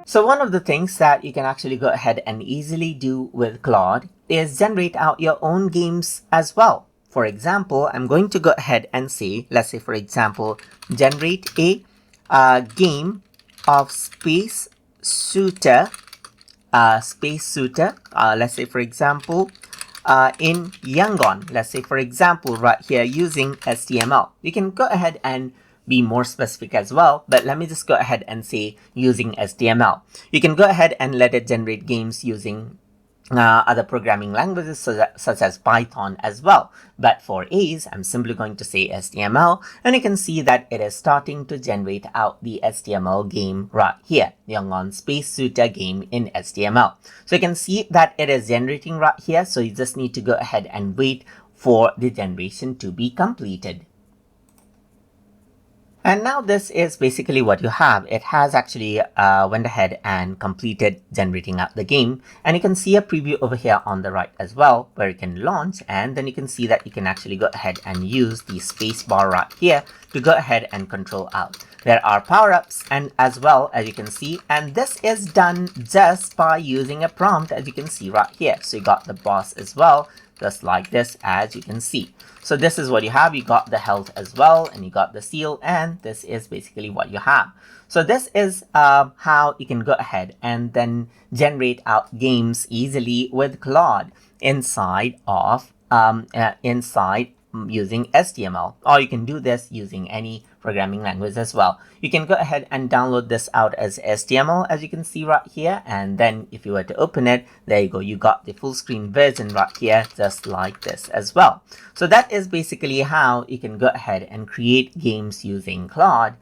So one of the things that you can actually go ahead and easily do with Claude is generate out your own games as well. For example, I'm going to go ahead and say, let's say for example, generate a game of space shooter. Let's say for example, in Yangon. Let's say for example, right here using HTML. You can go ahead and be more specific as well, but let me just go ahead and say using HTML. You can go ahead and let it generate games using other programming languages such as Python as well. But for A's, I'm simply going to say HTML, and you can see that it is starting to generate out the HTML game right here, Yangon Space Shooter game in HTML. So you can see that it is generating right here, so you just need to go ahead and wait for the generation to be completed. And now this is basically what you have. It has actually went ahead and completed generating out the game. And you can see a preview over here on the right as well, where you can launch. And then you can see that you can actually go ahead and use the space bar right here to go ahead and control out. There are power-ups and as well as you can see. And this is done just by using a prompt, as you can see right here. So you got the boss as well, just like this, as you can see. So this is what you have. You got the health as well, and you got the seal, and this is basically what you have. So this is how you can go ahead and then generate out games easily with Claude inside of using HTML, or you can do this using any programming language as well. You can go ahead and download this out as HTML, as you can see right here, and then if you were to open it, there you go, you got the full screen version right here, just like this as well. So that is basically how you can go ahead and create games using Claude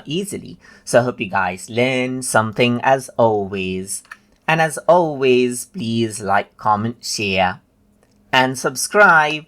easily. So I hope you guys learned something as always. And as always, please like, comment, share, and subscribe.